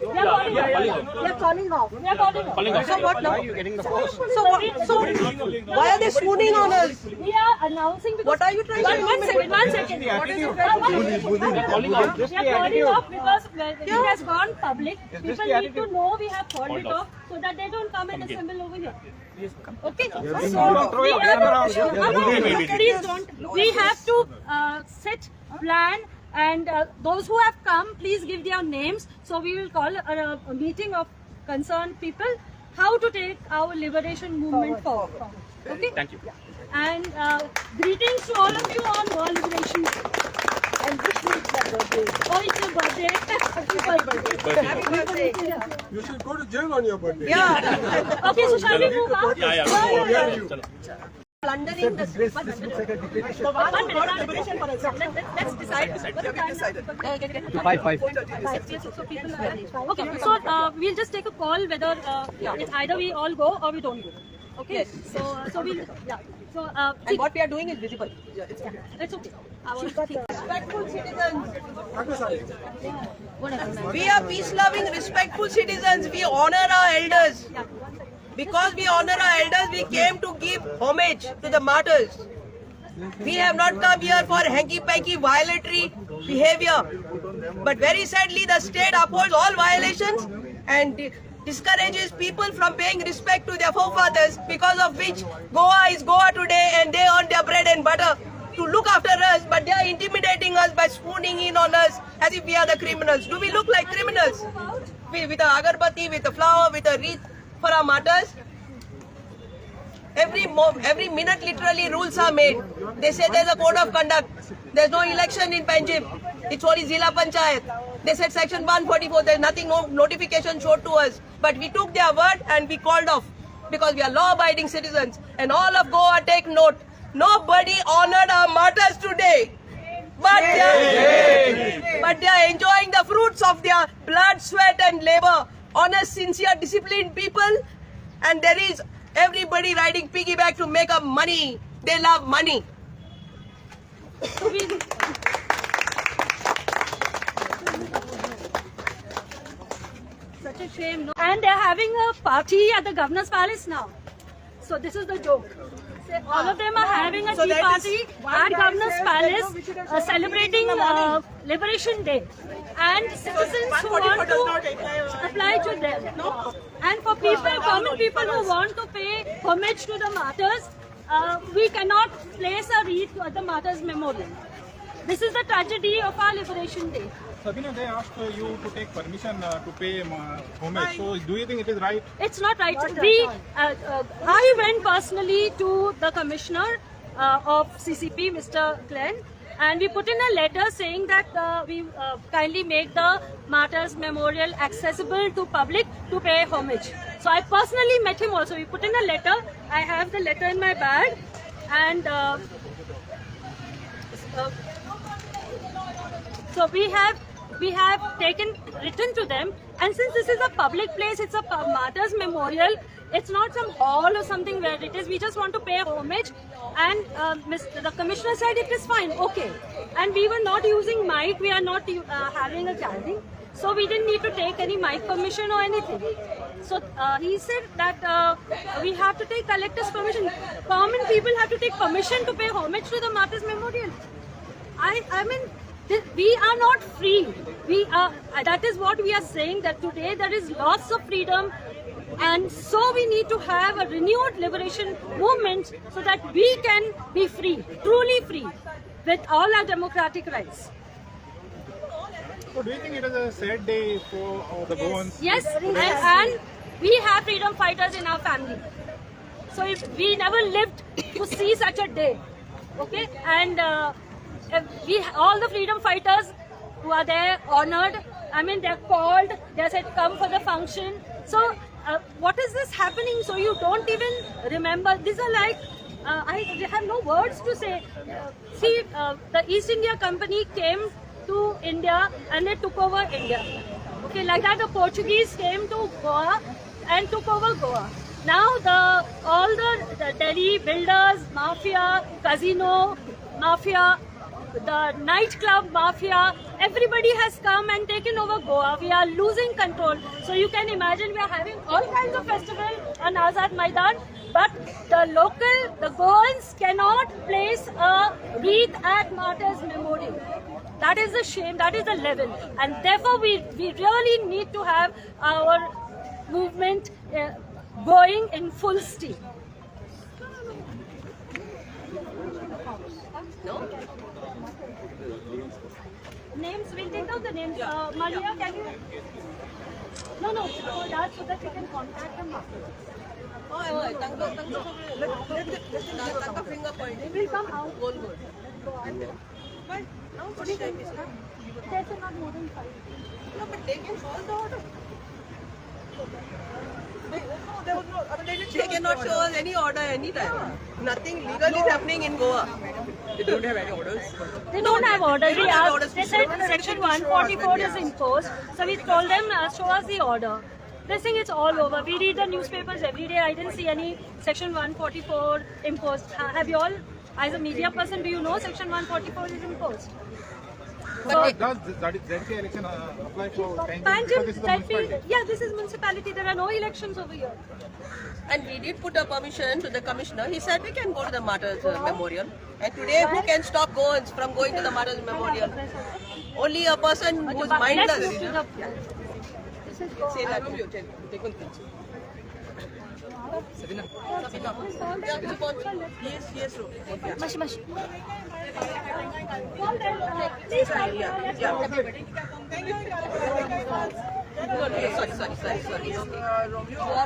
We are calling off. So what now? So why are they swooning on us? We are announcing because... What are you trying to do? One second. What is it? We are calling off because it has gone public. People need to know we have called it off so that they don't come and assemble over here. Okay? So please don't. We have to sit, plan, and those who have come, please give their names. So we will call a meeting of concerned people how to take our liberation movement forward. Okay? Thank you. And greetings to all of you on World Liberation Day. And wish me birthday. Oh, it's your birthday. Happy birthday. You should go to jail on your birthday. Yeah. Okay, so shall we move on? Yeah. Plundering the streets. Let's decide. Five. So people are okay. So we'll just take a call whether it's either we all go or we don't go. Okay. Yes. So we'll So And what we are doing is visible. it's okay. Respectful citizens. Whatever. We are peace-loving, respectful citizens. We honor our elders. Because we honor our elders, we came to give homage to the martyrs. We have not come here for hanky-panky violatory behavior. But very sadly, the state upholds all violations and discourages people from paying respect to their forefathers, because of which Goa is Goa today and they earn their bread and butter to look after us, but they are intimidating us by swooning in on us as if we are the criminals. Do we look like criminals? With a agarbatti, with a flower, with a wreath for our martyrs? Every minute literally rules are made. They say there's a code of conduct. There's no election in Panjim. It's only Zilla Panchayat. They said section 144, there's nothing, no notification showed to us. But we took their word and we called off because we are law-abiding citizens. And all of Goa, take note, nobody honored our martyrs today. But they are enjoying the fruits of their blood, sweat and labor. Honest, sincere, disciplined people. And there is everybody riding piggyback to make up money. They love money. Such a shame. No? And they're having a party at the Governor's Palace now. So this is the joke. All of them are having a tea party at Governor's Palace celebrating Liberation Day. And citizens who want to apply to them. And for people, common people who want to pay homage to the martyrs, we cannot place a wreath at the martyrs' memorial. This is the tragedy of our Liberation Day. Sabina, they asked you to take permission to pay homage. So, do you think it is right? It's not right. I went personally to the commissioner of CCP, Mr. Glenn, and we put in a letter saying that we kindly make the Martyrs Memorial accessible to public to pay homage. So I personally met him also. We put in a letter. I have the letter in my bag, and so we have written to them, and since this is a public place, it's a Martyrs Memorial, it's not some hall or something where it is, we just want to pay homage, and the commissioner said it is fine, okay. And we were not using mic, we are not having a gathering, so we didn't need to take any mic permission or anything. So he said that we have to take collector's permission. Common people have to take permission to pay homage to the Martyrs Memorial. I mean, we are not free. That is what we are saying, that today there is loss of freedom, and so we need to have a renewed liberation movement so that we can be free, truly free, with all our democratic rights. So do you think it is a sad day for the Goans? Yes, and we have freedom fighters in our family. So if we never lived to see such a day, okay, and all the freedom fighters who are there honored, I mean they're called, they said come for the function. So what is this happening? So you don't even remember. These are like, I have no words to say. See, the East India Company came to India and they took over India. Okay, like that the Portuguese came to Goa and took over Goa. Now all the Delhi builders, mafia, casino, mafia, the nightclub mafia, everybody has come and taken over Goa. We are losing control. So you can imagine we are having all kinds of festivals on Azad Maidan, but the Goans cannot place a wreath at Martyrs Memorial. That is the shame, that is the level. And therefore we really need to have our movement going in full steam. No? Names, we'll take down the names. Maria, can you? No, for that, so that we can contact them after. Tangka finger point. We'll come out. Goal. But now what is that? There's not more than 5. No, but they can solve the order. They cannot show us any order anytime. Nothing legal is happening in Goa. They don't have any orders. They don't have orders. They don't We have asked, orders. they said section 144 is imposed. So we told them, show us the order. They think it's all over. We read the newspapers every day. I didn't see any section 144 imposed. Have you all, as a media person, do you know section 144 is imposed? So does ZK election apply for Panjim, this is the municipality? yeah, this is municipality. There are no elections over here. And we did put a permission to the commissioner. He said we can go to the Martyrs Memorial. And today, who can stop Goans from going to the Martyrs Memorial? Only a person who's Let's mindless. move to the. This is Say that. Sabina. Yes, bro. Mashi. Please come here. Let's go. Sorry. Okay. You are